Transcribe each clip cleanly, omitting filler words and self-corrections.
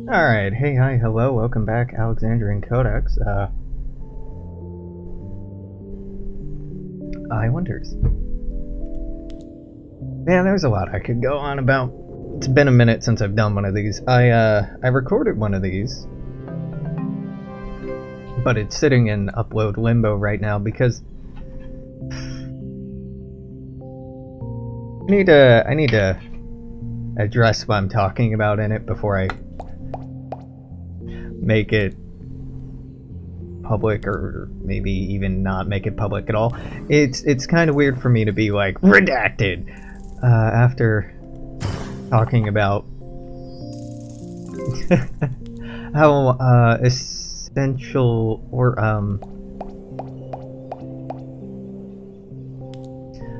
Alright, hey, hi, hello, welcome back, Alexandrian Codex. I Wonders. Man, there's a lot I could go on about. It's been a minute since I've done one of these. I recorded one of these, but it's sitting in upload limbo right now because I need to address what I'm talking about in it before I make it public, or maybe even not make it public at all. It's kind of weird for me to be like redacted after talking about how essential, or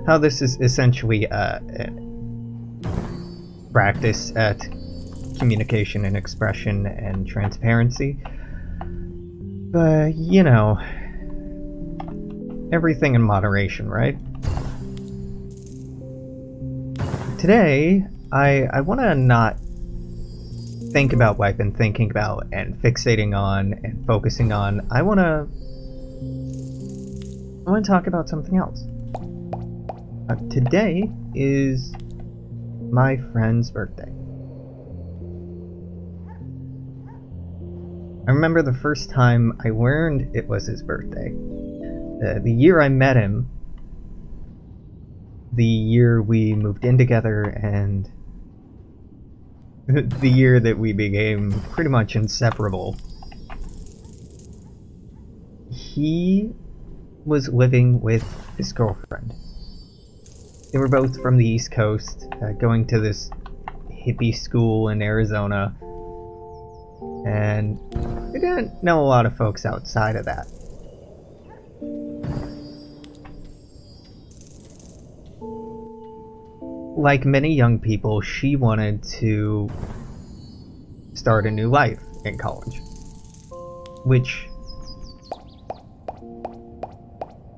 how this is essentially practice at communication and expression and transparency. But, you know, everything in moderation, right? Today, I want to not think about what I've been thinking about and fixating on and focusing on. I want to talk about something else. Today is my friend's birthday. I remember the first time I learned it was his birthday. The year I met him, the year we moved in together, and the year that we became pretty much inseparable. He was living with his girlfriend. They were both from the East Coast, going to this hippie school in Arizona, and they didn't know a lot of folks outside of that. Like many young people, she wanted to start a new life in college, which,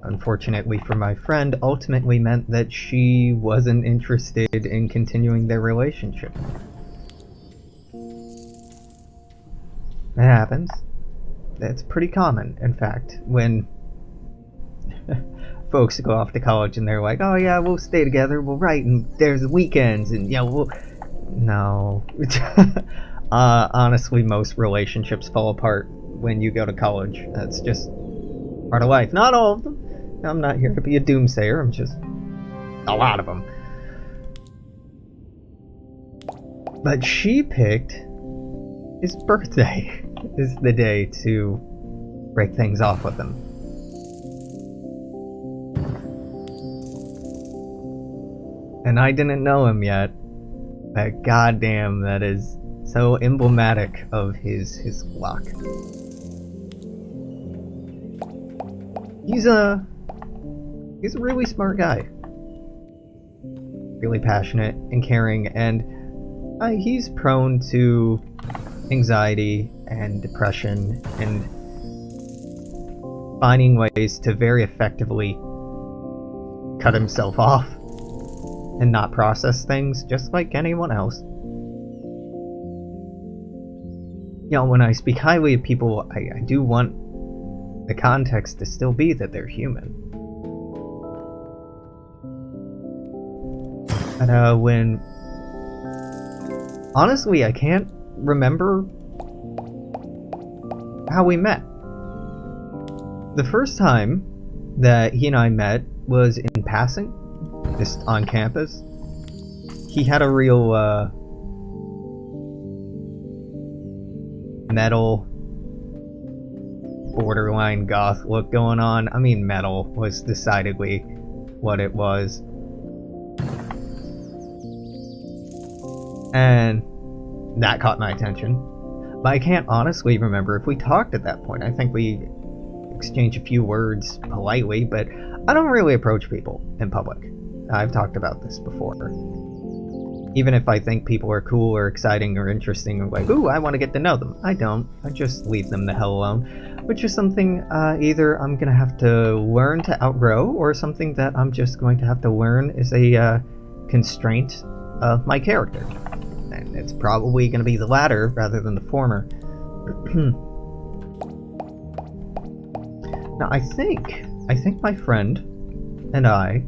unfortunately for my friend, ultimately meant that she wasn't interested in continuing their relationship. It happens. It's pretty common, in fact, when folks go off to college and they're like, oh yeah, we'll stay together, we'll write, and there's weekends, and yeah, we'll... No. Honestly, most relationships fall apart when you go to college. That's just part of life. Not all of them. I'm not here to be a doomsayer, I'm just... a lot of them. But she picked his birthday is the day to break things off with him. And I didn't know him yet, but goddamn, that is so emblematic of his luck. He's a really smart guy, really passionate and caring, and he's prone to anxiety and depression and finding ways to very effectively cut himself off and not process things, just like anyone else. You know, when I speak highly of people, I do want the context to still be that they're human. But when... honestly, I can't remember how we met. The first time that he and I met was in passing, just on campus. He had a real metal, borderline goth look going on. I mean, metal was decidedly what it was. And that caught my attention. But I can't honestly remember if we talked at that point. I think we exchanged a few words politely, but I don't really approach people in public. I've talked about this before. Even if I think people are cool or exciting or interesting, or like, ooh, I want to get to know them. I don't. I just leave them the hell alone. Which is something either I'm going to have to learn to outgrow, or something that I'm just going to have to learn is a constraint of my character. and it's probably going to be the latter rather than the former. Now, I think my friend and I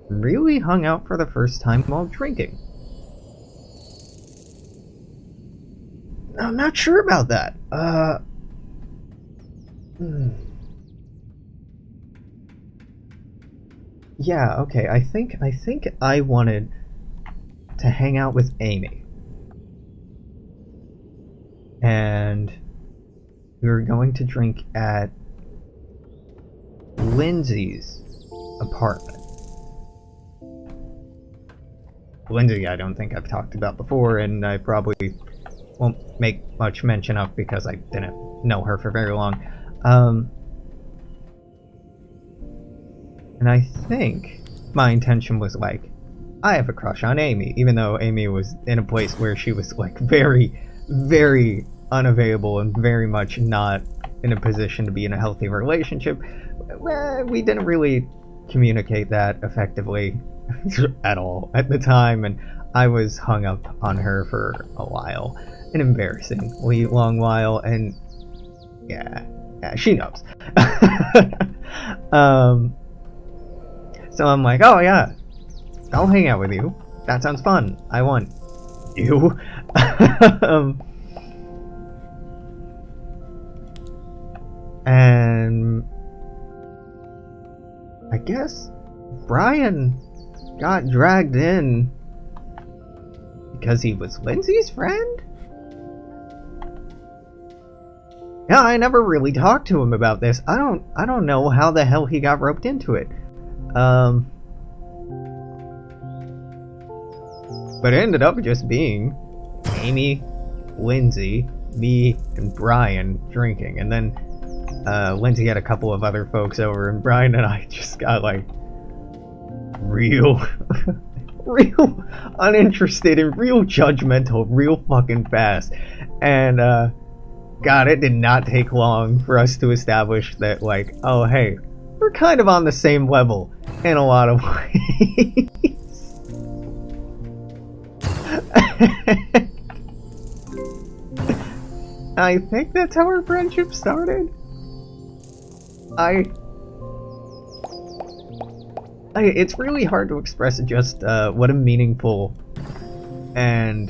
really hung out for the first time while drinking. I'm not sure about that. Yeah, okay. I think I wanted to hang out with Amy. And we were going to drink at Lindsay's apartment. Lindsay, I don't think I've talked about before, and I probably won't make much mention of because I didn't know her for very long. And I think my intention was like, I have a crush on Amy, even though Amy was in a place where she was like very, very unavailable and very much not in a position to be in a healthy relationship. We didn't really communicate that effectively at all at the time, and I was hung up on her for a while, an embarrassingly long while, and yeah, she knows. So I'm like, oh yeah, I'll hang out with you. That sounds fun. I want you. And I guess Brian got dragged in because he was Lindsay's friend? Yeah, I never really talked to him about this. I don't know how the hell he got roped into it. But it ended up just being Amy, Lindsay, me, and Brian drinking. And then Lindsay had a couple of other folks over, and Brian and I just got like real uninterested and real judgmental real fucking fast. And God, it did not take long for us to establish that, like, oh hey, we're kind of on the same level in a lot of ways. I think that's how our friendship started. It's really hard to express just what a meaningful and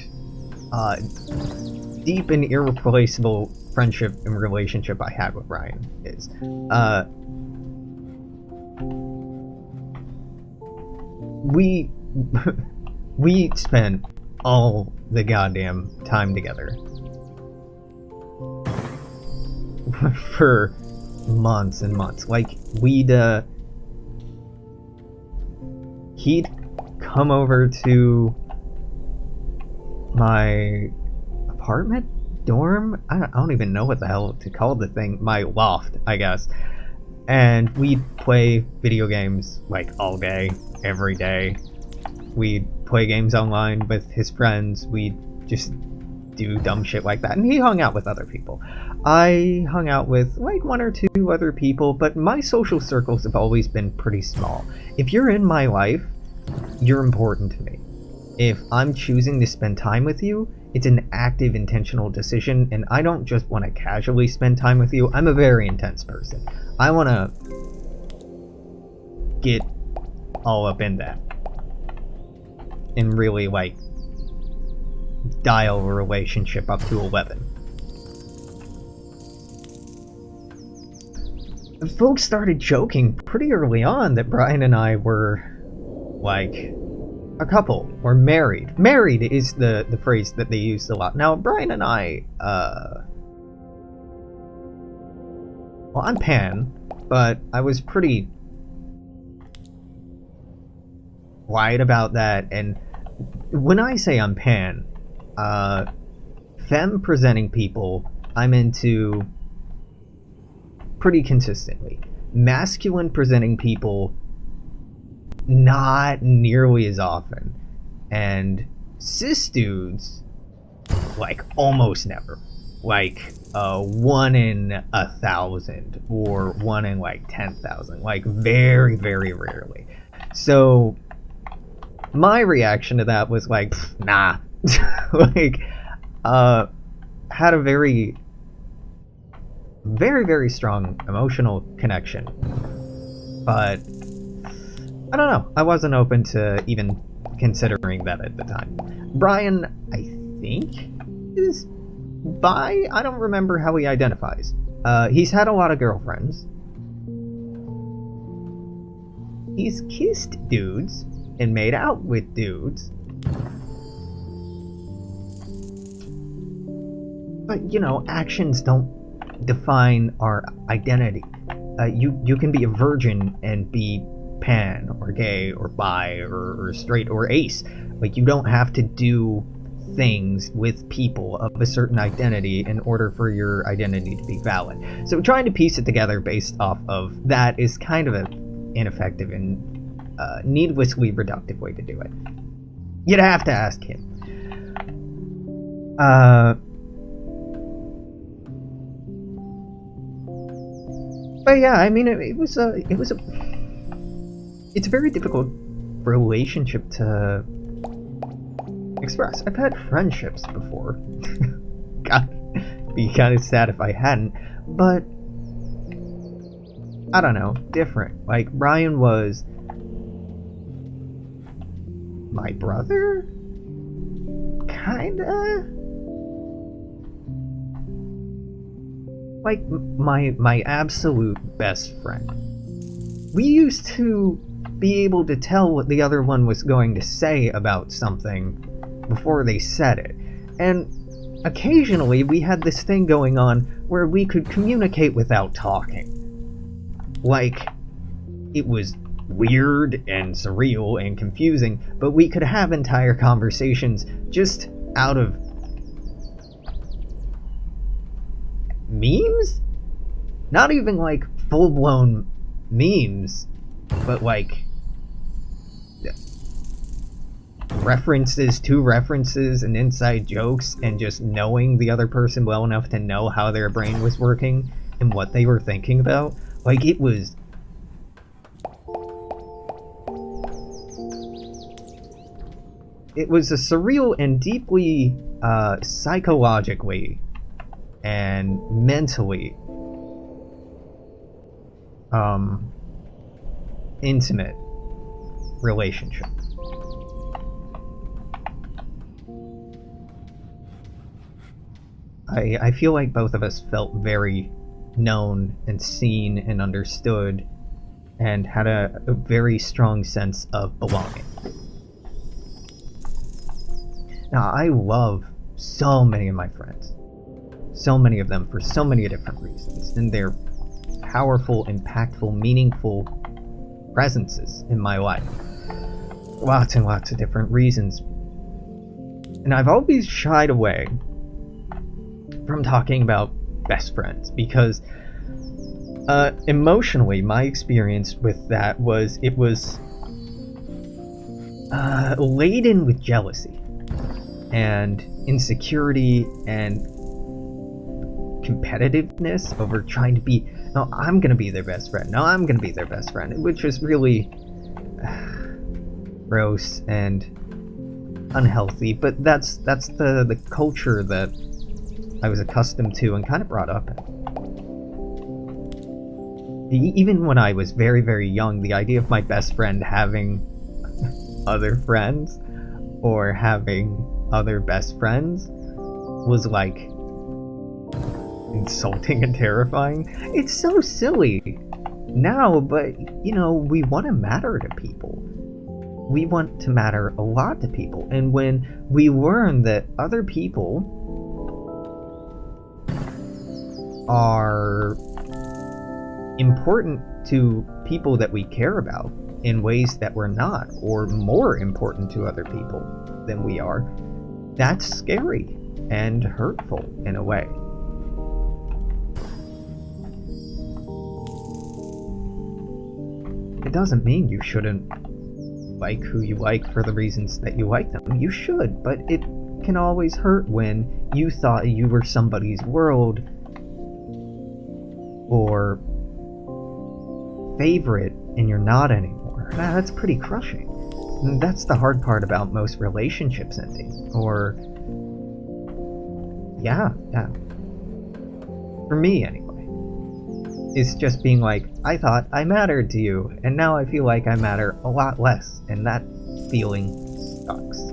deep and irreplaceable friendship and relationship I have with Ryan is. We spent all the goddamn time together for months and months. Like, he'd come over to my apartment, dorm, I don't even know what the hell to call the thing, my loft, I guess, and we'd play video games like all day, every day. We'd play games online with his friends, we'd just do dumb shit like that, and he hung out with other people. I hung out with like one or two other people, but my social circles have always been pretty small. If you're in my life, you're important to me. If I'm choosing to spend time with you, it's an active, intentional decision, and I don't just want to casually spend time with you. I'm a very intense person. I want to get all up in that and really, like, dial a relationship up to 11. Folks started joking pretty early on that Brian and I were, like, a couple, or married. Married is the phrase that they used a lot. Now, Brian and I, well, I'm pan, but I was pretty quiet about that, and when I say I'm pan, femme presenting people, I'm into pretty consistently. Masculine presenting people, not nearly as often. And cis dudes, like, almost never. Like, 1 in 1,000, or 1 in, like, 10,000. Like, very, very rarely. So, My reaction to that was like, nah. Like, had a very, very, very strong emotional connection. But, I don't know. I wasn't open to even considering that at the time. Brian, I think, is bi. I don't remember how he identifies. He's had a lot of girlfriends. He's kissed dudes and made out with dudes. But, you know, actions don't define our identity. You can be a virgin and be pan or gay or bi or straight or ace. Like, you don't have to do things with people of a certain identity in order for your identity to be valid. So trying to piece it together based off of that is kind of an ineffective and needlessly reductive way to do it. You'd have to ask him. But yeah, I mean, it's a very difficult relationship to express. I've had friendships before. God, it'd be kind of sad if I hadn't. But I don't know, different. Like, Brian was my brother? Kinda? Like, my absolute best friend. We used to be able to tell what the other one was going to say about something before they said it. And occasionally we had this thing going on where we could communicate without talking. Like, it was weird and surreal and confusing, but we could have entire conversations just out of memes? Not even like full-blown memes, but like references to references and inside jokes, and just knowing the other person well enough to know how their brain was working and what they were thinking about. Like, it was a surreal and deeply psychologically and mentally intimate relationship. I feel like both of us felt very known and seen and understood, and had a very strong sense of belonging. Now, I love so many of my friends. So many of them for so many different reasons, and they're powerful, impactful, meaningful presences in my life. Lots and lots of different reasons. And I've always shied away from talking about best friends because emotionally, my experience with that was it was laden with jealousy and insecurity and competitiveness over trying to be, no, I'm gonna be their best friend, no, I'm gonna be their best friend, which is really gross and unhealthy. But that's the culture that I was accustomed to and kind of brought up in. Even when I was very, very young, the idea of my best friend having other friends or having other best friends was like insulting and terrifying. It's so silly now, but you know, we want to matter to people. We want to matter a lot to people, and when we learn that other people are important to people that we care about in ways that we're not, or more important to other people than we are, that's scary and hurtful in a way. It doesn't mean you shouldn't like who you like for the reasons that you like them. You should, but it can always hurt when you thought you were somebody's world or favorite and you're not anymore. That's pretty crushing. And that's the hard part about most relationships ending. Or, yeah. For me, anyway. It's just being like, I thought I mattered to you, and now I feel like I matter a lot less, and that feeling sucks.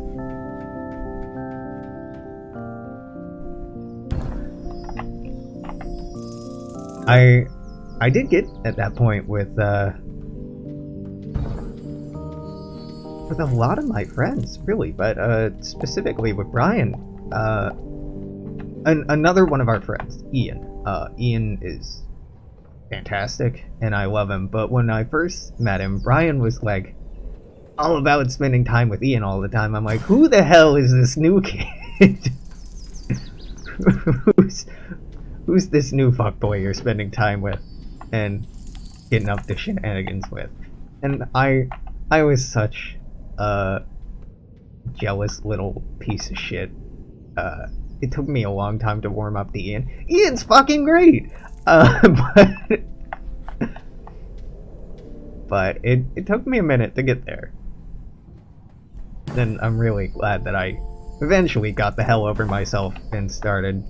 I did get at that point with a lot of my friends, really, but specifically with Brian. Another one of our friends, Ian. Ian is fantastic, and I love him, but when I first met him, Brian was like all about spending time with Ian all the time. I'm like, who the hell is this new kid? Who's this new fuckboy you're spending time with and getting up to shenanigans with? And I was such a jealous little piece of shit. It took me a long time to warm up to Ian. Ian's fucking great! But it took me a minute to get there. And I'm really glad that I eventually got the hell over myself and started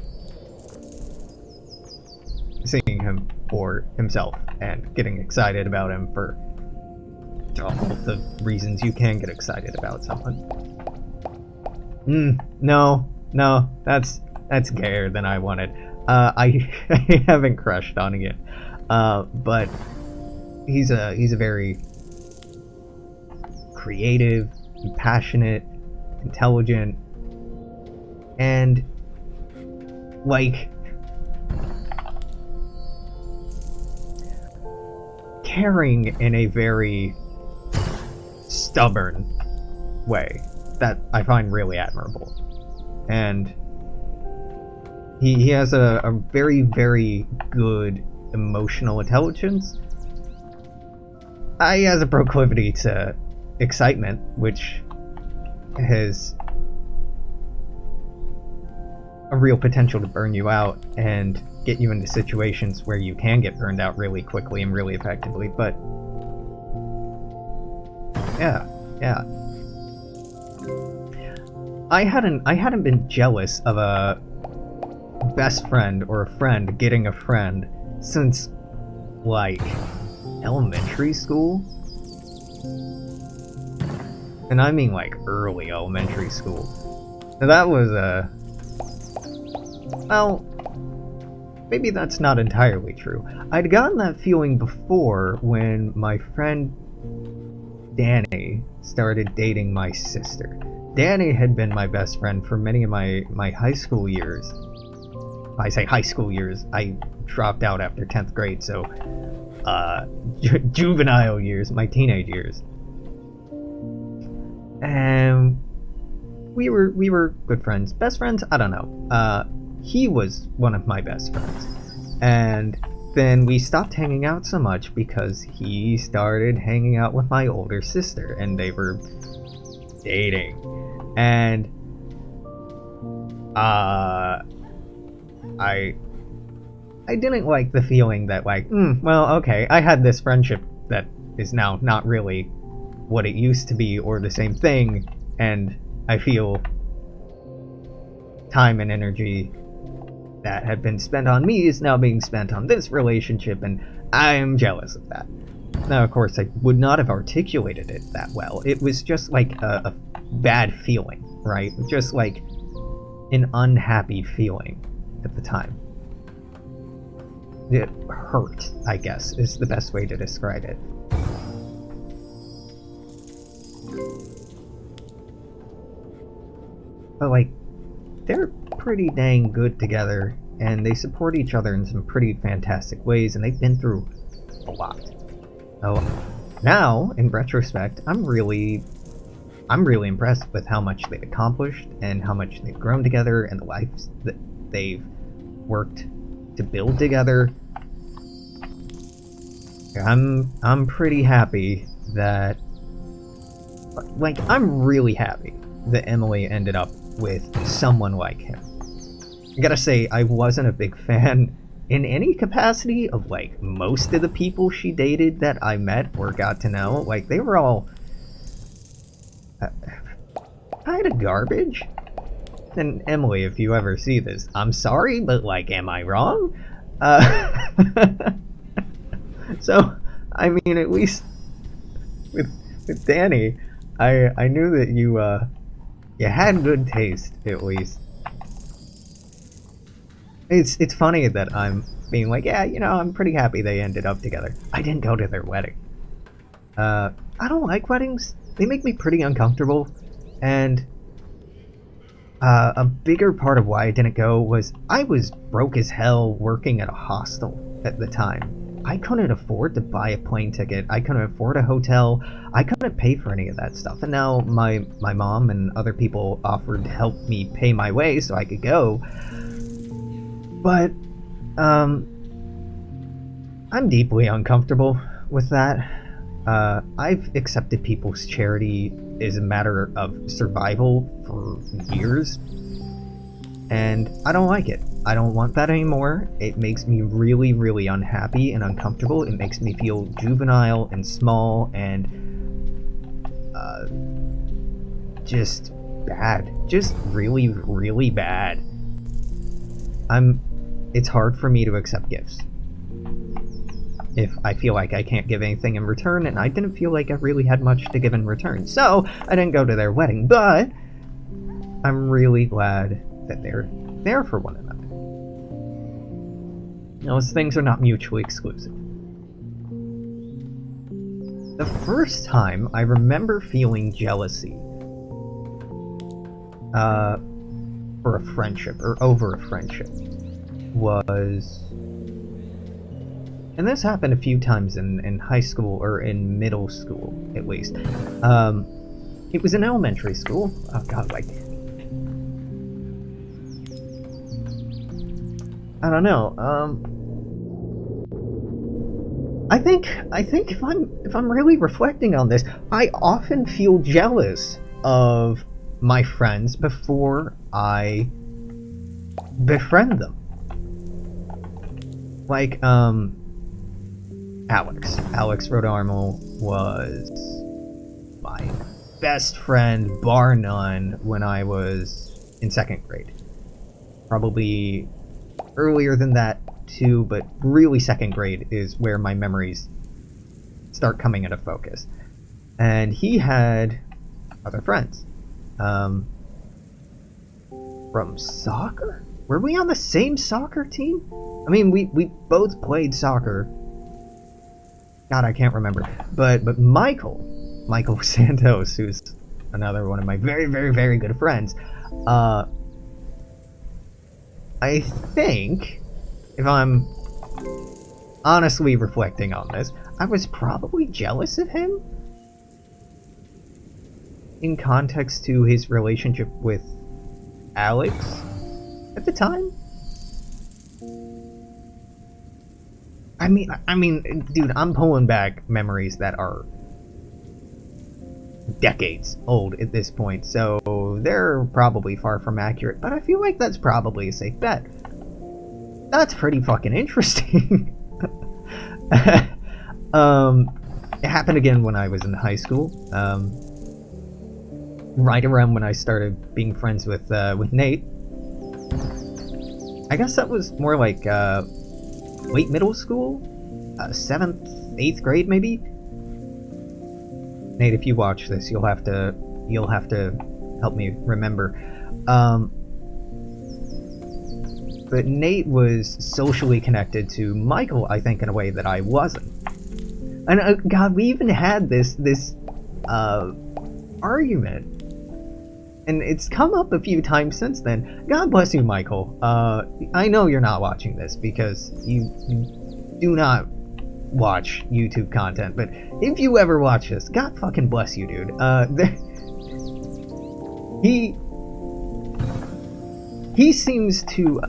seeing him for himself and getting excited about him for all the reasons you can get excited about someone. No, that's gayer than I wanted. I haven't crushed on Ian, but he's a very creative, passionate, intelligent, and like caring in a very stubborn way that I find really admirable. And he has a very, very good emotional intelligence. He has a proclivity to excitement, which has a real potential to burn you out and get you into situations where you can get burned out really quickly and really effectively. But yeah. I hadn't been jealous of a best friend or a friend getting a friend since like elementary school. And I mean like early elementary school. Now that was well, maybe that's not entirely true. I'd gotten that feeling before when my friend Danny started dating my sister. Danny had been my best friend for many of my high school years. I say high school years, I dropped out after 10th grade, so juvenile years, my teenage years. And we were good friends. Best friends? I don't know. He was one of my best friends. And then we stopped hanging out so much because he started hanging out with my older sister, and they were dating. And I didn't like the feeling that like, well, okay, I had this friendship that is now not really what it used to be or the same thing, and I feel time and energy that had been spent on me is now being spent on this relationship, and I'm jealous of that. Now, of course, I would not have articulated it that well. It was just like a bad feeling, right? Just like an unhappy feeling at the time. It hurt, I guess, is the best way to describe it. But like, they're pretty dang good together, and they support each other in some pretty fantastic ways, and they've been through a lot. So now, in retrospect, I'm really impressed with how much they've accomplished and how much they've grown together and the lives that they've worked to build together. I'm pretty happy that, like, I'm really happy that Emily ended up with someone like him. I gotta say, I wasn't a big fan in any capacity of like most of the people she dated that I met or got to know. Like, they were all kind of garbage. And Emily, if you ever see this, I'm sorry, but like, am I wrong? So, I mean, at least with Danny, I knew that you had good taste, at least. It's funny that I'm being like, yeah, I'm pretty happy they ended up together. I didn't go to their wedding. I don't like weddings. They make me pretty uncomfortable, and a bigger part of why I didn't go was I was broke as hell working at a hostel at the time. I couldn't afford to buy a plane ticket. I couldn't afford a hotel. I couldn't pay for any of that stuff. And now my mom and other people offered to help me pay my way so I could go. But I'm deeply uncomfortable with that. I've accepted people's charity as a matter of survival for years, and I don't like it. I don't want that anymore. It makes me really, really unhappy and uncomfortable. It makes me feel juvenile and small and just bad. Just really, really bad. It's hard for me to accept gifts if I feel like I can't give anything in return, and I didn't feel like I really had much to give in return. So, I didn't go to their wedding, but I'm really glad that they're there for one another. Those things are not mutually exclusive. The first time I remember feeling jealousy for a friendship, or over a friendship, was... And this happened a few times in high school, or in middle school, at least. It was in elementary school. Oh god, like... I don't know, I think if I'm really reflecting on this, I often feel jealous of my friends before I befriend them. Like, Alex Rodarmo was my best friend, bar none, when I was in 2nd grade. Probably earlier than that too, but really 2nd grade is where my memories start coming into focus. And he had other friends. From soccer? Were we on the same soccer team? I mean, we both played soccer. God, I can't remember. But Michael Santos, who's another one of my very, very, very good friends, I think, if I'm honestly reflecting on this, I was probably jealous of him in context to his relationship with Alex at the time. I mean, dude, I'm pulling back memories that are decades old at this point, so they're probably far from accurate, but I feel like that's probably a safe bet. That's pretty fucking interesting. It happened again when I was in high school, right around when I started being friends with Nate. I guess that was more like, late middle school? 7th, 8th grade, maybe? Nate, if you watch this, you'll have to help me remember. But Nate was socially connected to Michael, I think, in a way that I wasn't. And God, we even had this argument, and it's come up a few times since then. God bless you, Michael. I know you're not watching this because you do not watch YouTube content, but if you ever watch this, God fucking bless you, dude. He seems to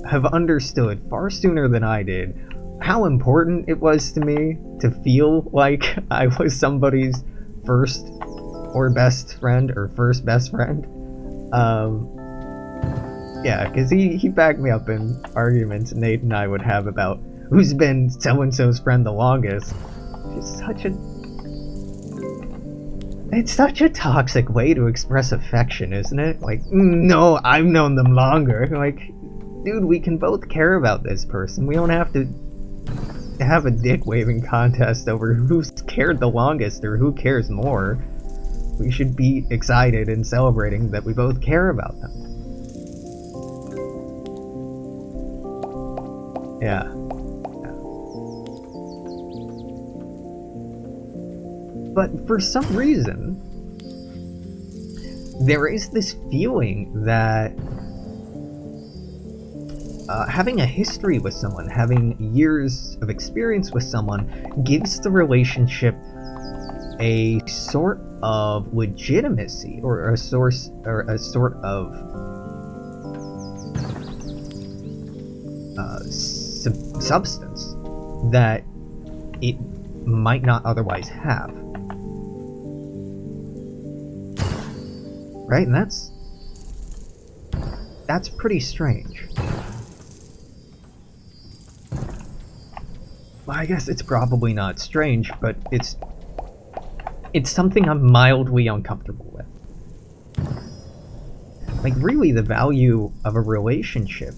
have understood far sooner than I did how important it was to me to feel like I was somebody's first or best friend, or first best friend. Yeah, because he backed me up in arguments Nate and I would have about who's been so-and-so's friend the longest. Just such a... It's such a toxic way to express affection, isn't it? Like, no, I've known them longer. Like, dude, we can both care about this person. We don't have to have a dick-waving contest over who's cared the longest or who cares more. We should be excited and celebrating that we both care about them. Yeah. But for some reason, there is this feeling that having a history with someone, having years of experience with someone, gives the relationship a sort of legitimacy, or a sort of substance that it might not otherwise have. Right? And that's pretty strange. Well, I guess it's probably not strange, but it's something I'm mildly uncomfortable with. Like, really, the value of a relationship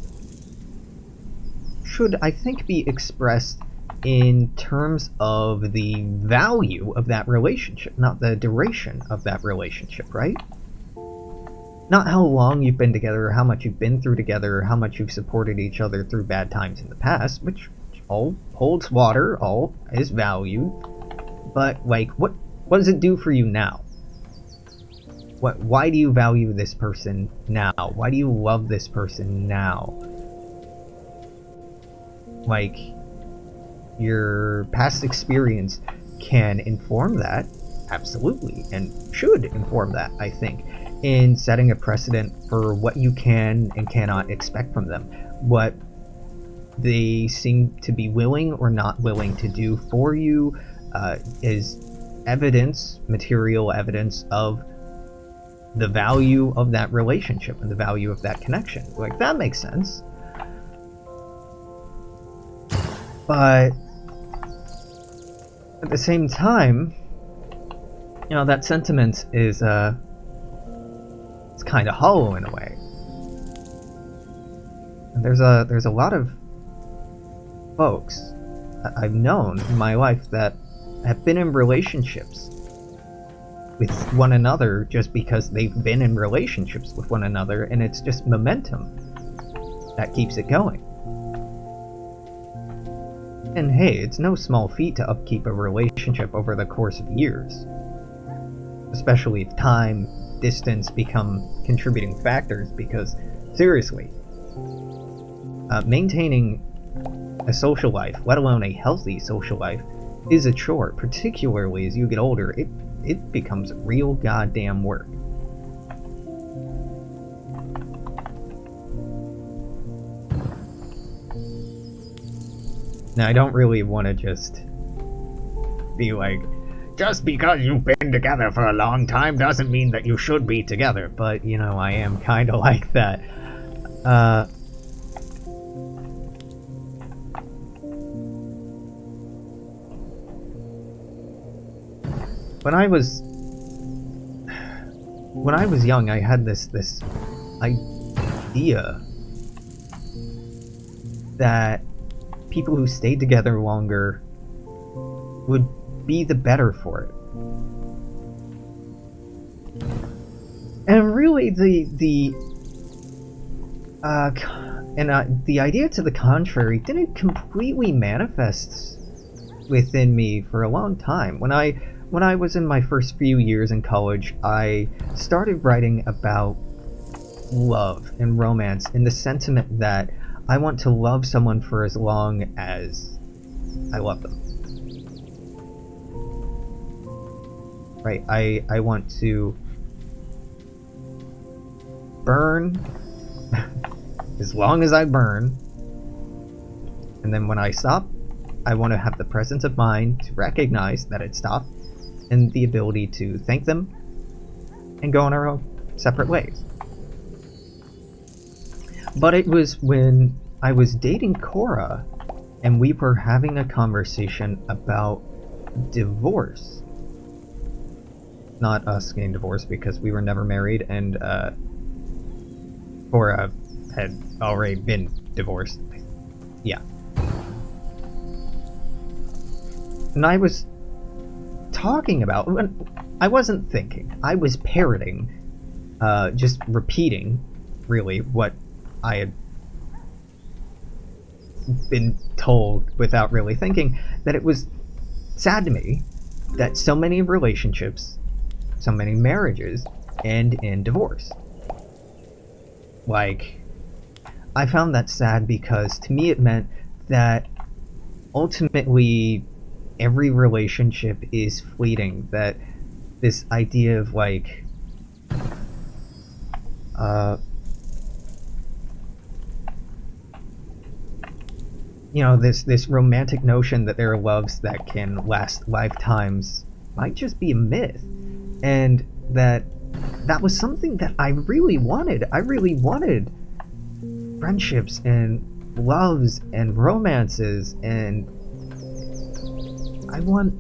should, I think, be expressed in terms of the value of that relationship, not the duration of that relationship, right? Not how long you've been together, or how much you've been through together, or how much you've supported each other through bad times in the past, which all holds water, all is valued. But, like, what does it do for you now? Why do you value this person now? Why do you love this person now? Like, your past experience can inform that, absolutely, and should inform that, I think, in setting a precedent for what you can and cannot expect from them, what they seem to be willing or not willing to do for you, is evidence, material evidence of the value of that relationship and the value of that connection. Like, that makes sense. But at the same time, you know, that sentiment is it's kind of hollow in a way. And there's a lot of folks I've known in my life that have been in relationships with one another just because they've been in relationships with one another, and it's just momentum that keeps it going. And hey, it's no small feat to upkeep a relationship over the course of years, especially if time, distance become contributing factors, because seriously, maintaining a social life, let alone a healthy social life, is a chore, particularly as you get older. It becomes real goddamn work. Now, I don't really want to just be like, just because you've been together for a long time doesn't mean that you should be together, but, you know, I am kind of like that. When I was young, I had this idea that people who stayed together longer would be the better for it. And really, the idea to the contrary didn't completely manifest within me for a long time. When I was in my first few years in college, I started writing about love and romance in the sentiment that I want to love someone for as long as I love them. Right, I want to burn as long as I burn, and then when I stop, I want to have the presence of mind to recognize that it stopped, and the ability to thank them and go on our own separate ways. But it was when I was dating Cora and we were having a conversation about divorce not us getting divorced, because we were never married, and Cora had already been divorced. Yeah. And I was talking about, I wasn't thinking, I was parroting, just repeating, really, what I had been told without really thinking, that it was sad to me that so many relationships, so many marriages end in divorce. Like, I found that sad because to me it meant that ultimately every relationship is fleeting, that this idea of like you know, this romantic notion that there are loves that can last lifetimes might just be a myth, and that was something that I really wanted. I really wanted friendships and loves and romances, and I want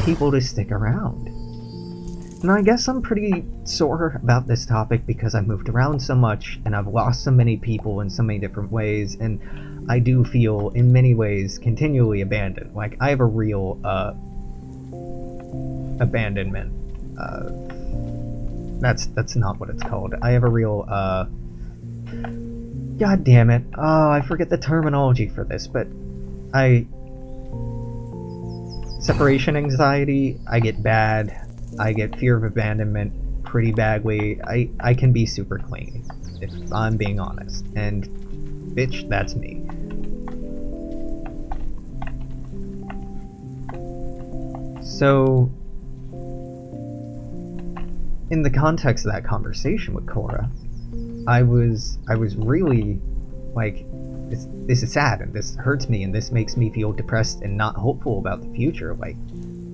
people to stick around. And I guess I'm pretty sore about this topic because I've moved around so much and I've lost so many people in so many different ways, and I do feel in many ways continually abandoned. Like, I have a real abandonment. That's not what it's called. I have a real God damn it. Oh, I forget the terminology for this, but separation anxiety, I get bad. I get fear of abandonment pretty badly. I can be super clingy, if I'm being honest. And, bitch, that's me. So, in the context of that conversation with Cora, I was really, like, this is sad, and this hurts me, and this makes me feel depressed and not hopeful about the future. Like,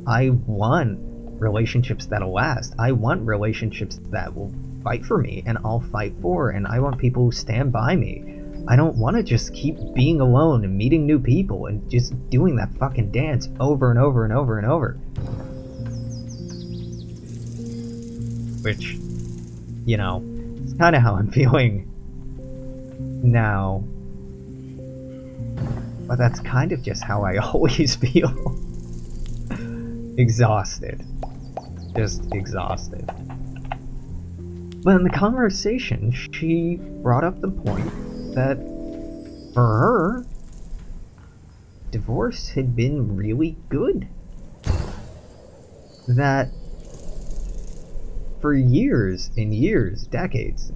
I want relationships that'll last. I want relationships that will fight for me, and I'll fight for, and I want people who stand by me. I don't want to just keep being alone and meeting new people and just doing that fucking dance over and over and over and over. Which, you know, it's kind of how I'm feeling now. But that's kind of just how I always feel. Exhausted. Just exhausted. But in the conversation, she brought up the point that for her, divorce had been really good. That for years and years, decades,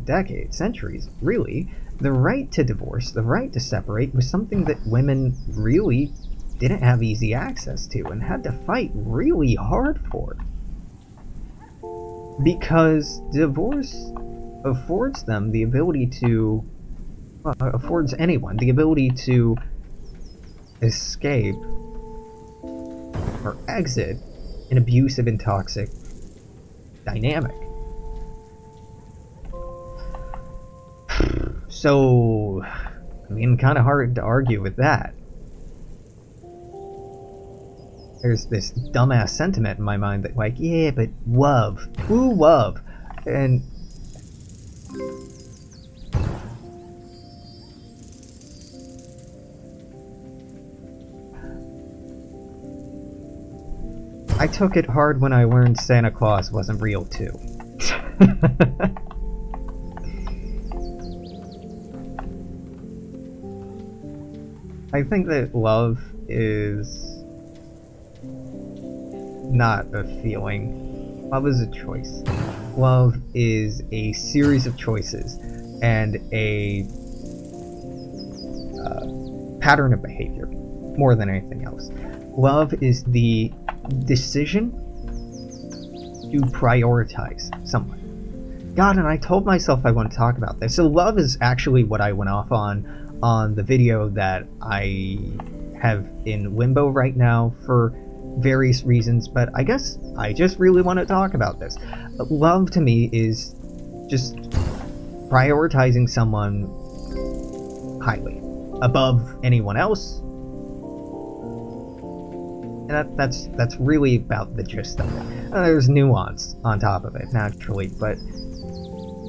centuries, really, the right to divorce, the right to separate, was something that women really didn't have easy access to and had to fight really hard for. Because divorce affords them the ability to, affords anyone the ability to escape or exit an abusive and toxic dynamic. So, I mean, kind of hard to argue with that. There's this dumbass sentiment in my mind that, like, yeah, but love. True love. And I took it hard when I learned Santa Claus wasn't real, too. I think that love is not a feeling. Love is a choice. Love is a series of choices and a pattern of behavior, more than anything else. Love is the decision to prioritize someone. God, and I told myself I want to talk about this. So love is actually what I went off on the video that I have in limbo right now for various reasons, but I guess I just really want to talk about this. Love to me is just prioritizing someone highly above anyone else, And that's really about the gist of it. There's nuance on top of it, naturally, but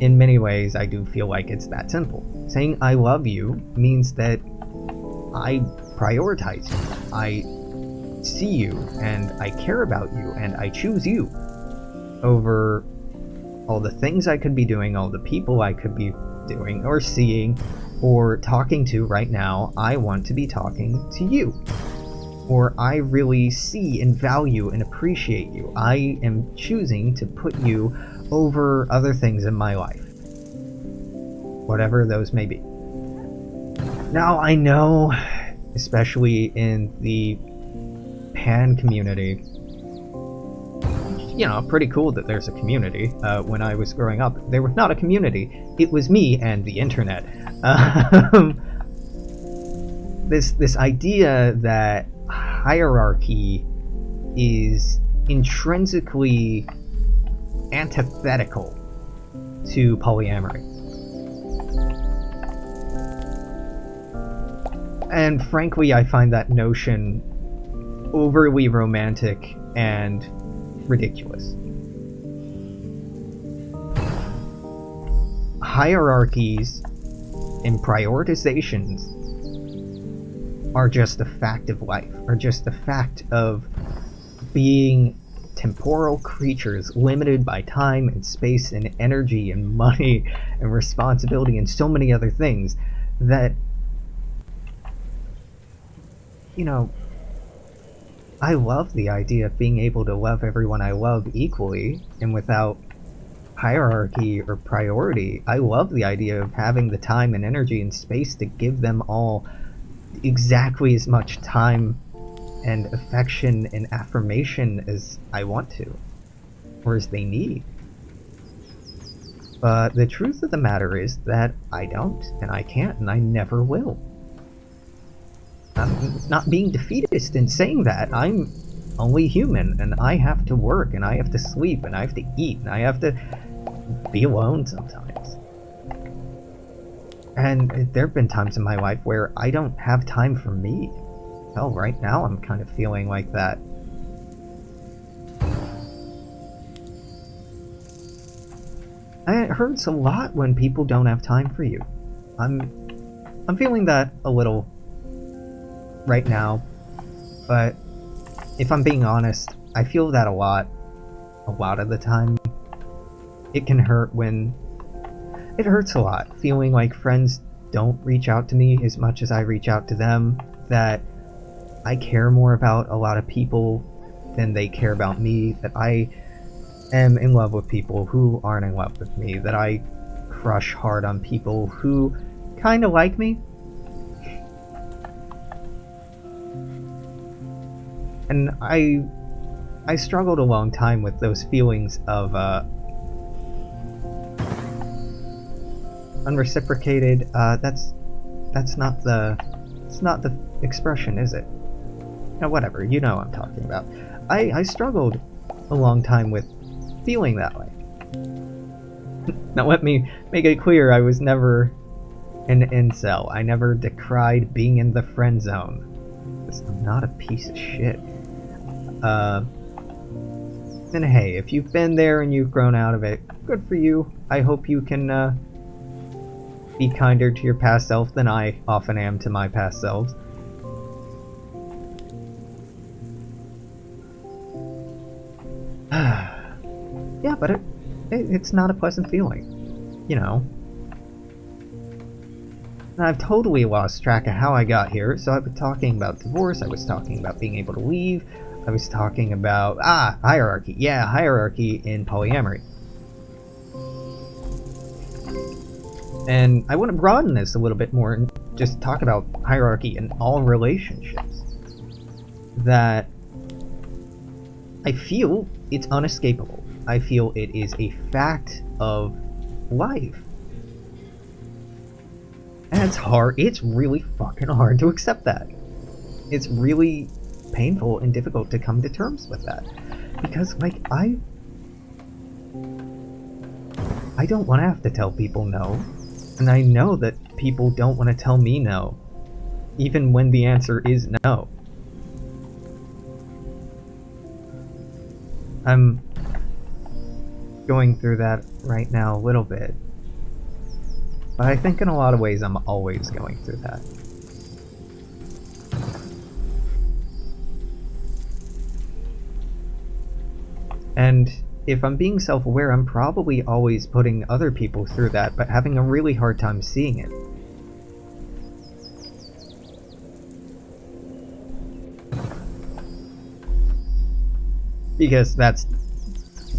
in many ways, I do feel like it's that simple. Saying I love you means that I prioritize you. I see you, and I care about you, and I choose you over all the things I could be doing, all the people I could be doing, or seeing, or talking to right now. I want to be talking to you. Or I really see and value and appreciate you. I am choosing to put you over other things in my life. Whatever those may be. Now, I know, especially in the pan community, you know, pretty cool that there's a community. When I was growing up, there was not a community. It was me and the internet. This idea that hierarchy is intrinsically antithetical to polyamory. And frankly, I find that notion overly romantic and ridiculous. Hierarchies and prioritizations are just a fact of life, are just a fact of being temporal creatures limited by time and space and energy and money and responsibility and so many other things that, you know, I love the idea of being able to love everyone I love equally and without hierarchy or priority. I love the idea of having the time and energy and space to give them all exactly as much time and affection and affirmation as I want to, or as they need. But the truth of the matter is that I don't, and I can't, and I never will. I'm not being defeatist in saying that. I'm only human, and I have to work, and I have to sleep, and I have to eat, and I have to be alone sometimes. And there have been times in my life where I don't have time for me. Hell, right now I'm kind of feeling like that. And it hurts a lot when people don't have time for you. I'm feeling that a little right now, but if I'm being honest, I feel that a lot of the time. It can hurt when it hurts a lot, feeling like friends don't reach out to me as much as I reach out to them, that I care more about a lot of people than they care about me, that I am in love with people who aren't in love with me, that I crush hard on people who kind of like me. And I struggled a long time with those feelings of unreciprocated. That's not the expression, is it? Now, whatever, you know what I'm talking about. I struggled a long time with feeling that way. Now, let me make it clear, I was never an incel. I never decried being in the friend zone. I'm not a piece of shit. And hey, if you've been there and you've grown out of it, good for you. I hope you can be kinder to your past self than I often am to my past selves. Yeah, but it's not a pleasant feeling, you know. And I've totally lost track of how I got here, so I've been talking about divorce, I was talking about being able to leave, I was talking about, hierarchy. Yeah, hierarchy in polyamory. And I want to broaden this a little bit more and just talk about hierarchy in all relationships. That I feel it's unescapable. I feel it is a fact of life. And it's hard, it's really fucking hard to accept that. It's really painful and difficult to come to terms with that. Because, like, I don't want to have to tell people no. And I know that people don't want to tell me no. Even when the answer is no. I'm going through that right now a little bit. But I think in a lot of ways I'm always going through that. And if I'm being self-aware, I'm probably always putting other people through that, but having a really hard time seeing it. Because that's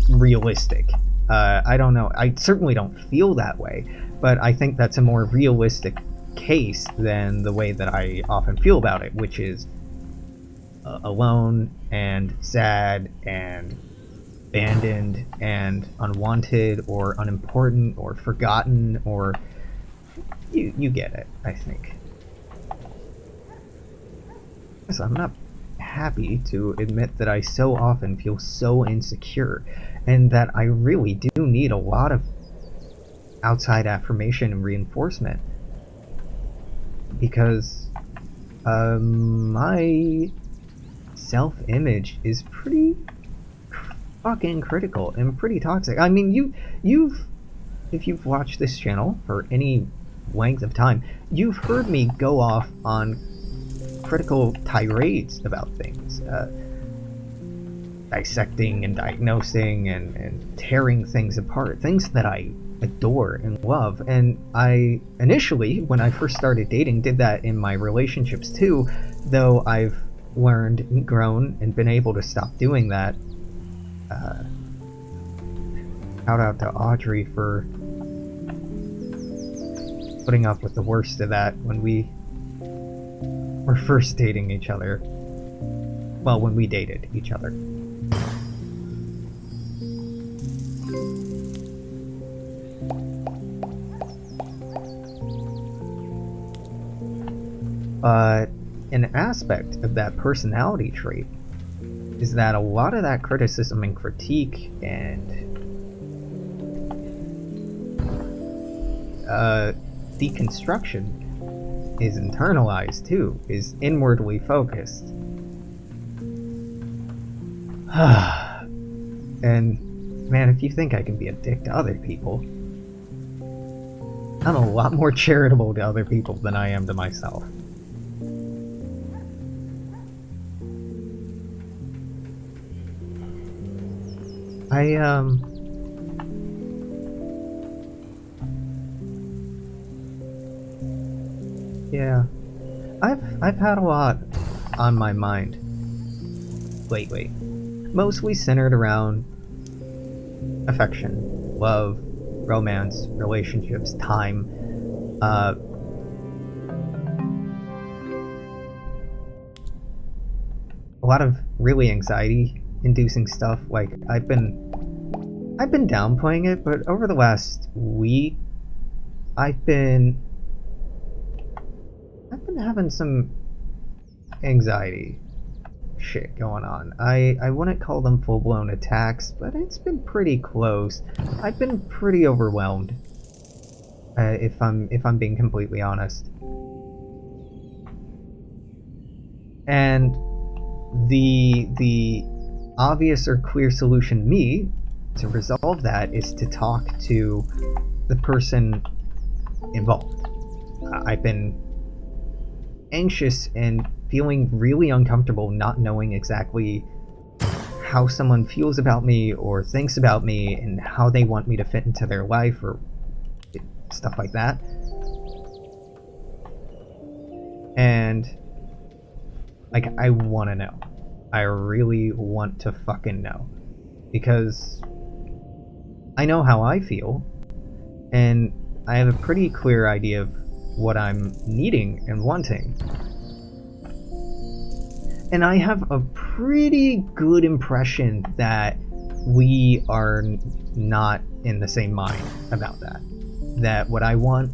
realistic. I don't know. I certainly don't feel that way, but I think that's a more realistic case than the way that I often feel about it, which is alone and sad and abandoned and unwanted or unimportant or forgotten, or you get it, I think. So I'm not happy to admit that I so often feel so insecure, and that I really do need a lot of outside affirmation and reinforcement, because my self-image is pretty fucking critical and pretty toxic. I mean, if you've watched this channel for any length of time, you've heard me go off on critical tirades about things, dissecting and diagnosing and tearing things apart, things that I adore and love. And I initially, when I first started dating, did that in my relationships too, though I've learned and grown and been able to stop doing that. Shout out to Audrey for putting up with the worst of that when we were first dating each other. Well, when we dated each other. An aspect of that personality trait is that a lot of that criticism and critique and deconstruction is internalized too, is inwardly focused. And man, if you think I can be a dick to other people, I'm a lot more charitable to other people than I am to myself. Yeah. I've had a lot on my mind lately. Mostly centered around affection, love, romance, relationships, time. A lot of really anxiety-inducing stuff. Like, I've been downplaying it, but over the last week, I've been having some anxiety shit going on. I wouldn't call them full-blown attacks, but it's been pretty close. I've been pretty overwhelmed, if I'm being completely honest. And the obvious or clear solution to me to resolve that is to talk to the person involved. I've been anxious and feeling really uncomfortable not knowing exactly how someone feels about me or thinks about me and how they want me to fit into their life or stuff like that. And like, I want to know. I really want to fucking know, because I know how I feel and I have a pretty clear idea of what I'm needing and wanting. And I have a pretty good impression that we are not in the same mind about that. That what I want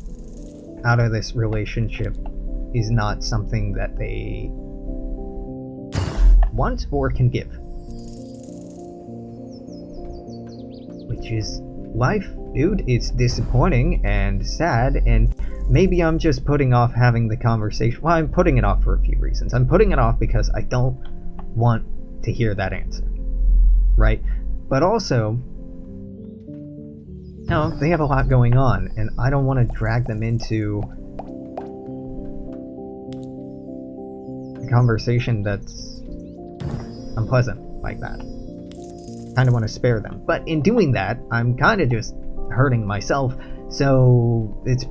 out of this relationship is not something that they want or can give. Which is life, dude. It's disappointing and sad, and maybe I'm just putting off having the conversation. Well, I'm putting it off for a few reasons. I'm putting it off because I don't want to hear that answer, right? But also, they have a lot going on, and I don't want to drag them into a conversation that's unpleasant like that. Kind of want to spare them. But in doing that, I'm kind of just hurting myself, so it's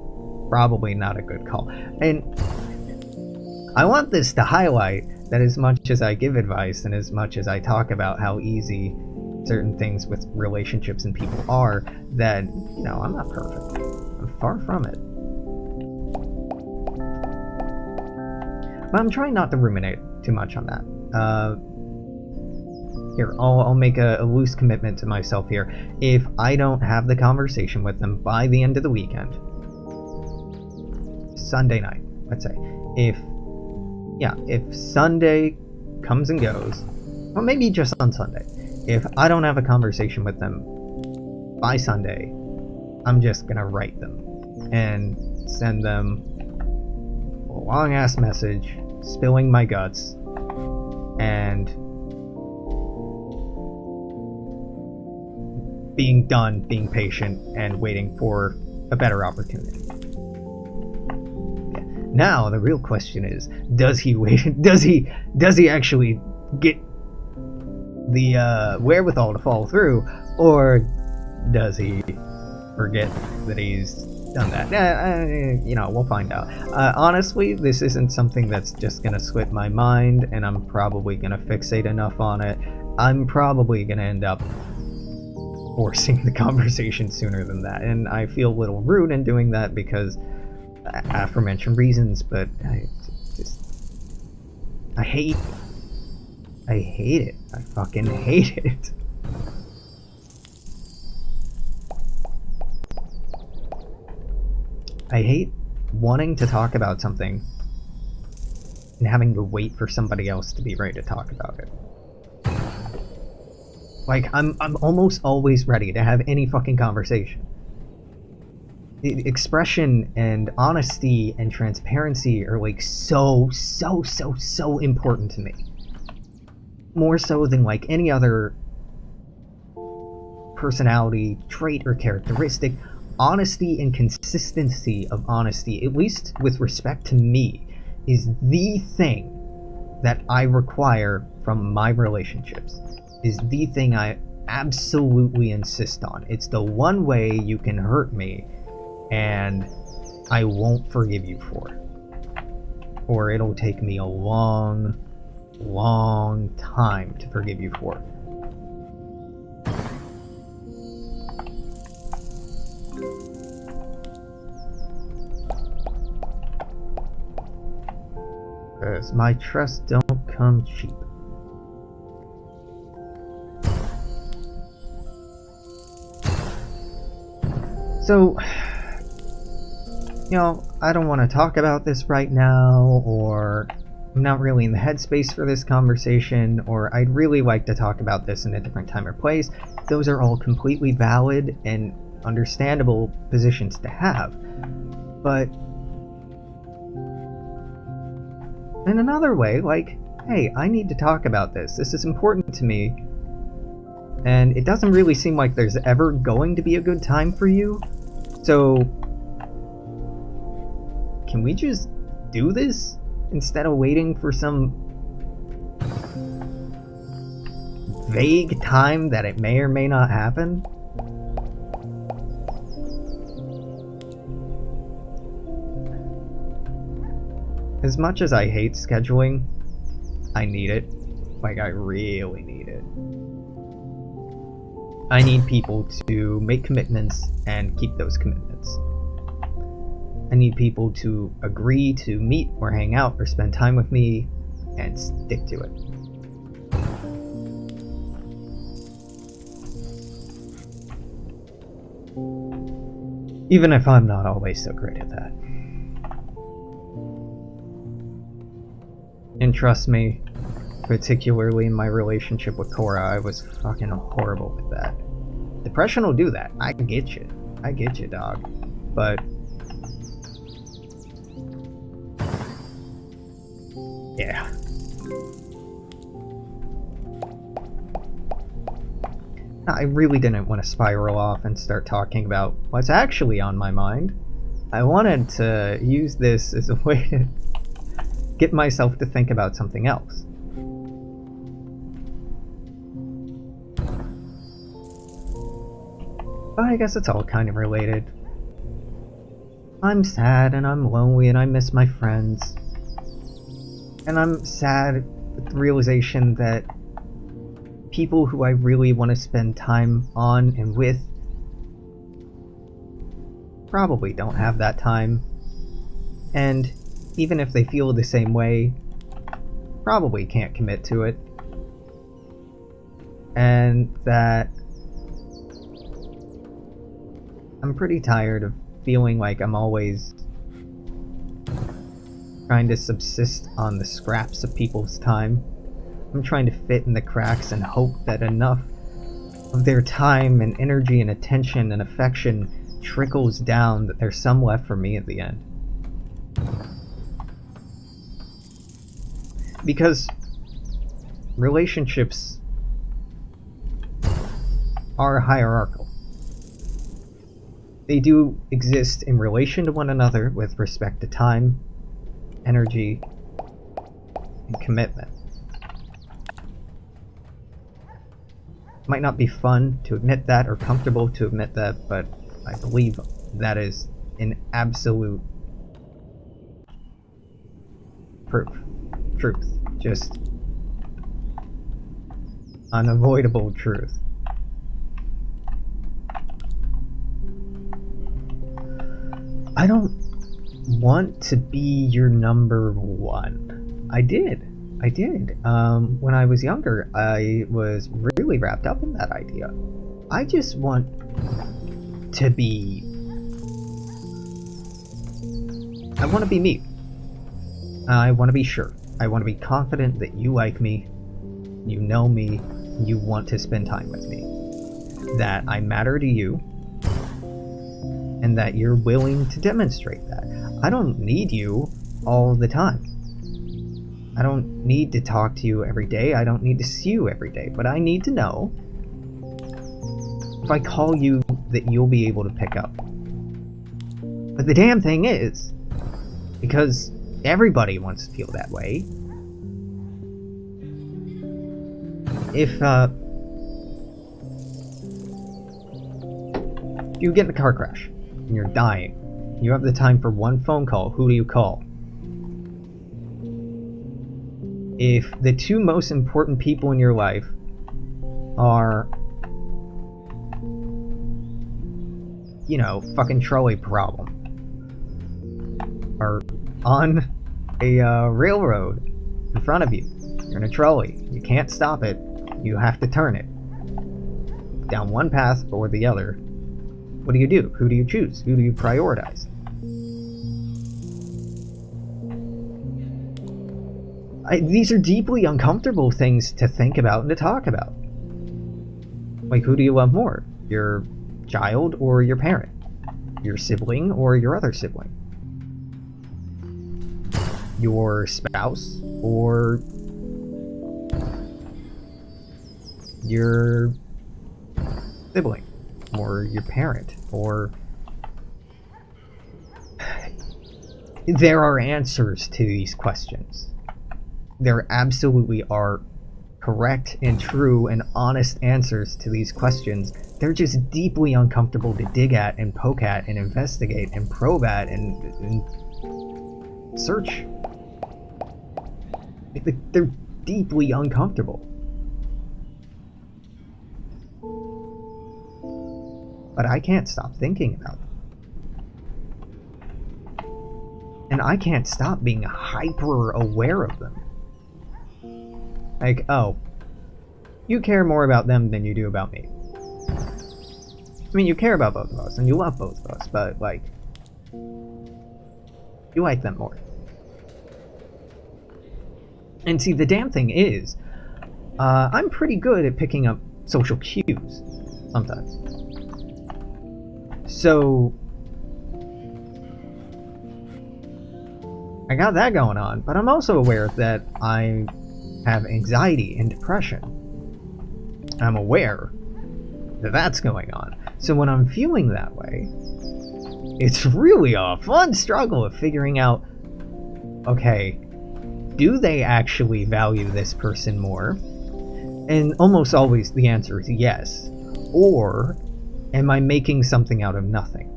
probably not a good call. And I want this to highlight that as much as I give advice and as much as I talk about how easy certain things with relationships and people are, that, I'm not perfect. I'm far from it. But I'm trying not to ruminate too much on that. Here, I'll make a loose commitment to myself here. If I don't have the conversation with them by the end of the weekend, Sunday night, let's say, if Sunday comes and goes, or maybe just on Sunday, if I don't have a conversation with them by Sunday, I'm just gonna write them and send them a long-ass message, spilling my guts, and being done, being patient, and waiting for a better opportunity. Now the real question is, does he wait? Does he actually get the wherewithal to follow through, or does he forget that he's done that? We'll find out. Honestly, this isn't something that's just gonna slip my mind, and I'm probably gonna fixate enough on it. I'm probably gonna end up forcing the conversation sooner than that, and I feel a little rude in doing that because aforementioned reasons, but I hate it. I fucking hate it. I hate wanting to talk about something and having to wait for somebody else to be ready to talk about it. Like, I'm almost always ready to have any fucking conversation. Expression and honesty and transparency are like so important to me. More so than like any other personality trait or characteristic. Honesty and consistency of honesty, at least with respect to me, is the thing that I require from my relationships. Is the thing I absolutely insist on. It's the one way you can hurt me and I won't forgive you for it. Or it'll take me a long time to forgive you for it. Because my trust don't come cheap. So, I don't want to talk about this right now, or I'm not really in the headspace for this conversation, or I'd really like to talk about this in a different time or place. Those are all completely valid and understandable positions to have. But in another way, like, hey, I need to talk about this. This is important to me. And it doesn't really seem like there's ever going to be a good time for you. So, can we just do this instead of waiting for some vague time that it may or may not happen? As much as I hate scheduling, I need it. Like, I really need it. I need people to make commitments and keep those commitments. I need people to agree to meet or hang out or spend time with me and stick to it. Even if I'm not always so great at that. And trust me, particularly in my relationship with Cora, I was fucking horrible with that. Depression will do that. I get you. I get you, dog. But yeah. I really didn't want to spiral off and start talking about what's actually on my mind. I wanted to use this as a way to get myself to think about something else. But I guess it's all kind of related. I'm sad and I'm lonely and I miss my friends. And I'm sad with the realization that people who I really want to spend time on and with probably don't have that time. And even if they feel the same way, probably can't commit to it. And that I'm pretty tired of feeling like I'm always trying to subsist on the scraps of people's time. I'm trying to fit in the cracks and hope that enough of their time and energy and attention and affection trickles down that there's some left for me at the end. Because relationships are hierarchical. They do exist in relation to one another with respect to time, energy, and commitment. It might not be fun to admit that or comfortable to admit that, but I believe that is an absolute truth. Just unavoidable truth. I don't want to be your number one. I did. When I was younger, I was really wrapped up in that idea. I just want to be... I want to be me. I want to be sure. I want to be confident that you like me, you know me, you want to spend time with me. That I matter to you, and that you're willing to demonstrate that. I don't need you all the time. I don't need to talk to you every day. I don't need to see you every day. But I need to know if I call you that you'll be able to pick up. But the damn thing is, because everybody wants to feel that way, if you get in a car crash and you're dying, you have the time for one phone call, who do you call? If the two most important people in your life are, you know, fucking trolley problem, are on a railroad in front of you, you're in a trolley, you can't stop it, you have to turn it down one path or the other, what do you do? Who do you choose? Who do you prioritize? These are deeply uncomfortable things to think about and to talk about. Like, who do you love more? Your child or your parent? Your sibling or your other sibling? Your spouse or your sibling? Or your parent? Or... There are answers to these questions. There absolutely are correct and true and honest answers to these questions. They're just deeply uncomfortable to dig at and poke at and investigate and probe at and search. They're deeply uncomfortable. But I can't stop thinking about them. And I can't stop being hyper aware of them. Like, oh, you care more about them than you do about me. I mean, you care about both of us, and you love both of us, but, like, you like them more. And see, the damn thing is, I'm pretty good at picking up social cues, sometimes. So, I got that going on, but I'm also aware that I have anxiety and depression. I'm aware that that's going on. So when I'm feeling that way, it's really a fun struggle of figuring out, okay, do they actually value this person more? And almost always the answer is yes. Or am I making something out of nothing?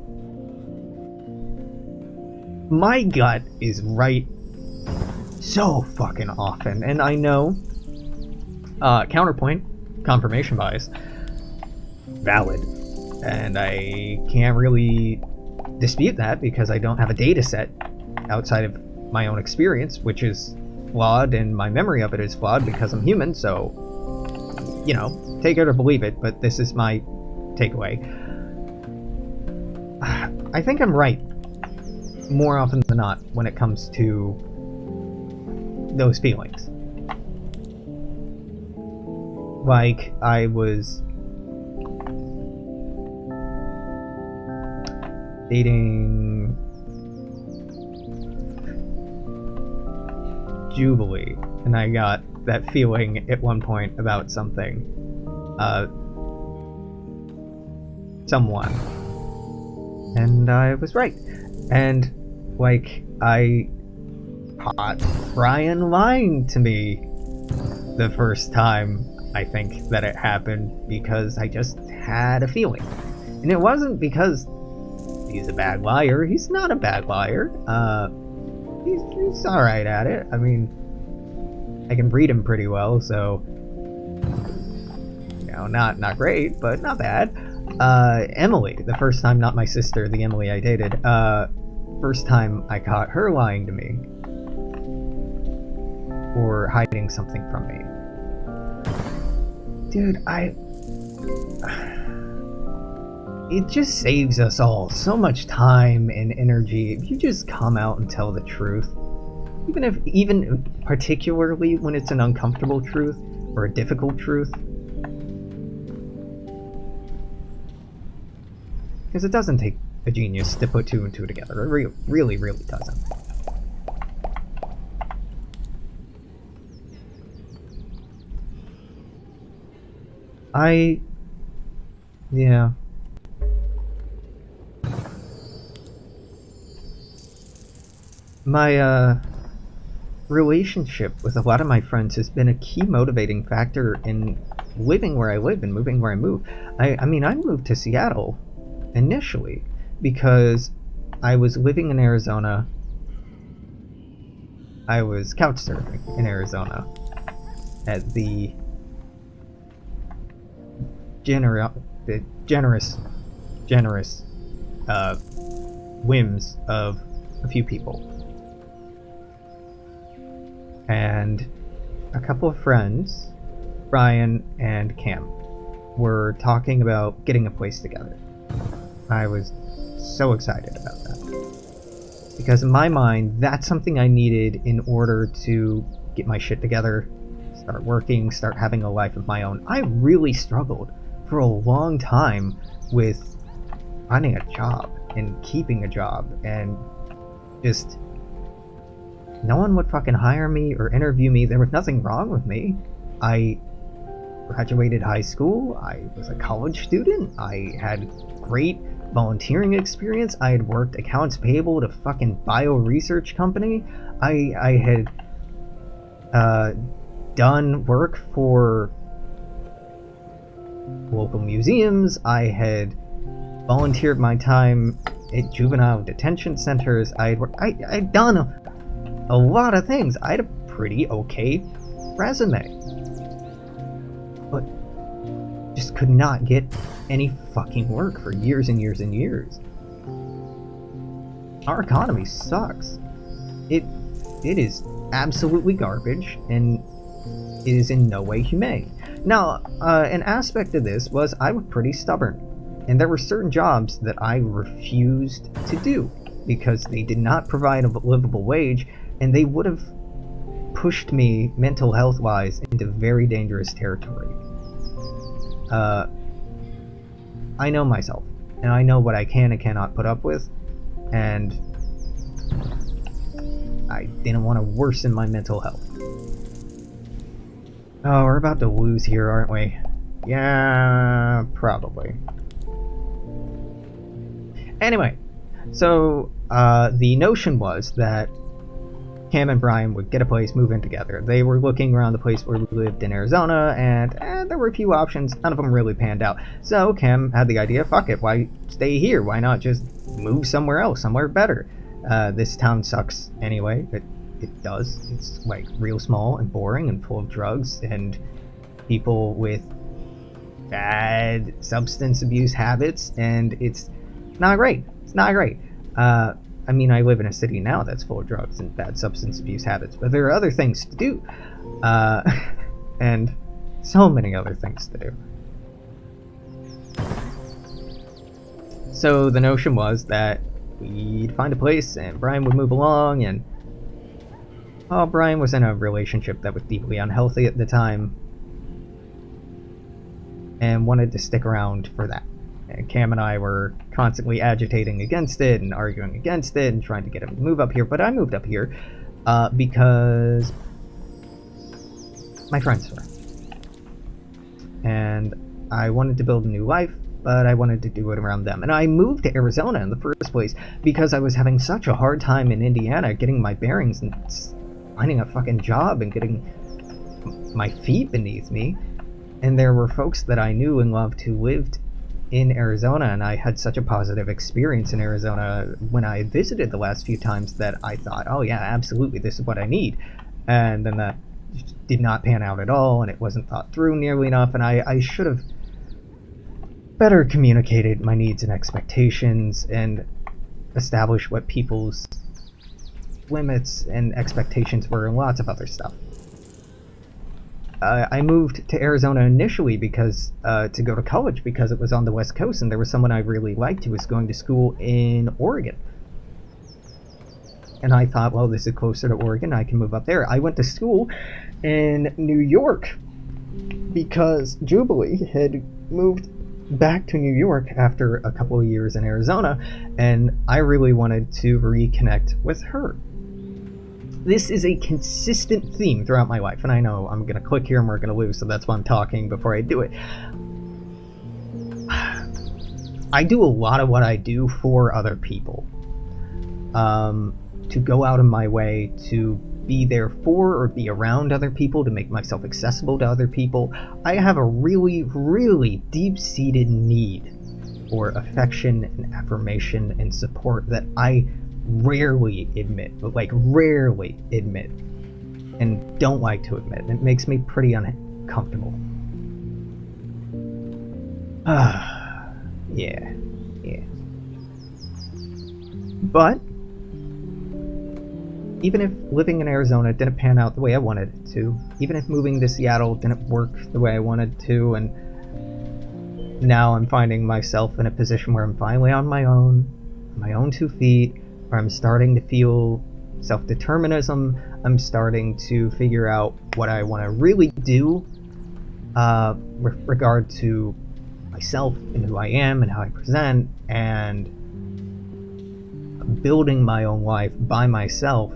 My gut is right so fucking often, and I know, counterpoint, confirmation bias, valid. And I can't really dispute that because I don't have a data set outside of my own experience, which is flawed, and my memory of it is flawed because I'm human, so, you know, take it or believe it, but this is my takeaway. I think I'm right more often than not when it comes to those feelings. Like, I was dating Jubilee, and I got that feeling at one point about something, someone, and I was right. And like, I caught Brian lying to me the first time I think that it happened, because I just had a feeling. And it wasn't because he's a bad liar. He's not a bad liar. He's alright at it. I mean, I can read him pretty well, so, you know, not great, but not bad. Emily, the first time, not my sister, the Emily I dated, first time I caught her lying to me or hiding something from me. Dude, it just saves us all so much time and energy if you just come out and tell the truth. Even particularly when it's an uncomfortable truth or a difficult truth. Because it doesn't take a genius to put two and two together. It really doesn't. Yeah. My, relationship with a lot of my friends has been a key motivating factor in living where I live and moving where I move. I mean, I moved to Seattle initially because I was living in Arizona. I was couch surfing in Arizona at the generous whims of a few people. And a couple of friends, Brian and Cam, were talking about getting a place together. I was so excited about that. Because in my mind, that's something I needed in order to get my shit together, start working, start having a life of my own. I really struggled for a long time with finding a job and keeping a job, and just no one would fucking hire me or interview me. There was nothing wrong with me. I graduated high school. I was a college student. I had great volunteering experience. I had worked accounts payable at a fucking bio research company. I had done work for local museums. I had volunteered my time at juvenile detention centers. I'd done a lot of things. I had a pretty okay resume, but just could not get any fucking work for years and years and years. Our economy sucks. It is absolutely garbage, and it is in no way humane. Now, an aspect of this was I was pretty stubborn, and there were certain jobs that I refused to do because they did not provide a livable wage, and they would have pushed me mental health wise into very dangerous territory. I know myself, and I know what I can and cannot put up with, and I didn't want to worsen my mental health. Oh, we're about to lose here, aren't we? Yeah, probably. Anyway, so the notion was that Cam and Brian would get a place, move in together. They were looking around the place where we lived in Arizona, and there were a few options. None of them really panned out. So Cam had the idea, fuck it, why stay here? Why not just move somewhere else, somewhere better? This town sucks anyway. It does. It's like real small and boring and full of drugs and people with bad substance abuse habits, and it's not great. It's not great. I mean, I live in a city now that's full of drugs and bad substance abuse habits, but there are other things to do. And so many other things to do. So the notion was that we'd find a place and Brian would move along, and well, Brian was in a relationship that was deeply unhealthy at the time and wanted to stick around for that. And Cam and I were constantly agitating against it and arguing against it and trying to get him to move up here, but I moved up here because my friends were. And I wanted to build a new life, but I wanted to do it around them. And I moved to Arizona in the first place because I was having such a hard time in Indiana getting my bearings and finding a fucking job and getting my feet beneath me. And there were folks that I knew and loved who lived in Arizona, and I had such a positive experience in Arizona when I visited the last few times that I thought, oh yeah, absolutely, this is what I need. And then that did not pan out at all, and it wasn't thought through nearly enough, and I should have better communicated my needs and expectations and established what people's limits and expectations were and lots of other stuff. I moved to Arizona initially because to go to college because it was on the West Coast and there was someone I really liked who was going to school in Oregon. And I thought, well, this is closer to Oregon, I can move up there. I went to school in New York because Jubilee had moved back to New York after a couple of years in Arizona, and I really wanted to reconnect with her. This is a consistent theme throughout my life, and I know I'm going to click here and we're going to lose, so that's why I'm talking before I do it. I do a lot of what I do for other people. To go out of my way to be there for or be around other people, to make myself accessible to other people. I have a really, really deep-seated need for affection and affirmation and support that I rarely admit, and don't like to admit. It makes me pretty uncomfortable. Yeah. But even if living in Arizona didn't pan out the way I wanted it to, even if moving to Seattle didn't work the way I wanted to, and now I'm finding myself in a position where I'm finally on my own 2 feet, where I'm starting to feel self-determinism, I'm starting to figure out what I want to really do with regard to myself and who I am and how I present, and building my own life by myself.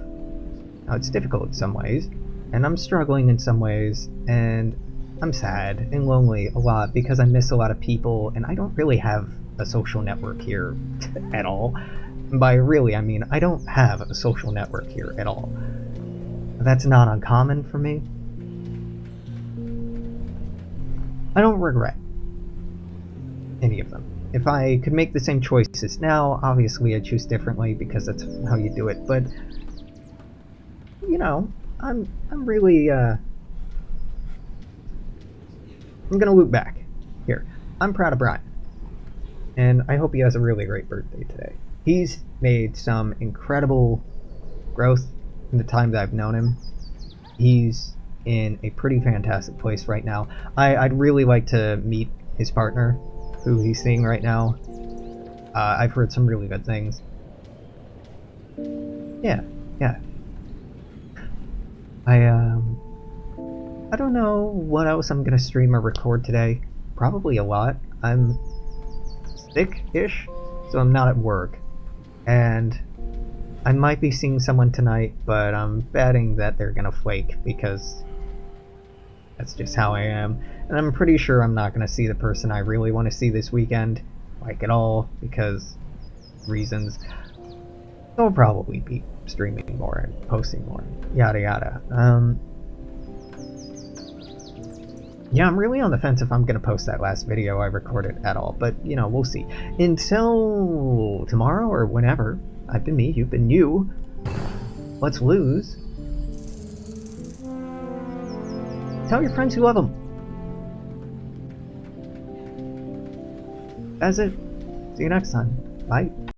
Now, it's difficult in some ways, and I'm struggling in some ways, and I'm sad and lonely a lot because I miss a lot of people, and I don't really have a social network here at all. And by really, I mean I don't have a social network here at all. That's not uncommon for me. I don't regret any of them. If I could make the same choices now, obviously I'd choose differently because that's how you do it, but you know, I'm really I'm gonna loop back here. I'm proud of Brian, and I hope he has a really great birthday today. He's made some incredible growth in the time that I've known him. He's in a pretty fantastic place right now. I'd really like to meet his partner, who he's seeing right now. I've heard some really good things. Yeah. I don't know what else I'm gonna stream or record today. Probably a lot. I'm sick-ish, so I'm not at work. And I might be seeing someone tonight, but I'm betting that they're gonna flake because That's just how I am. And I'm pretty sure I'm not going to see the person I really want to see this weekend, like at all, because reasons. I'll probably be streaming more and posting more, yada yada. Yeah, I'm really on the fence if I'm going to post that last video I recorded at all, but, you know, we'll see. Until tomorrow or whenever, I've been me, you've been you. Let's lose. Tell your friends you love them. That's it. See you next time. Bye.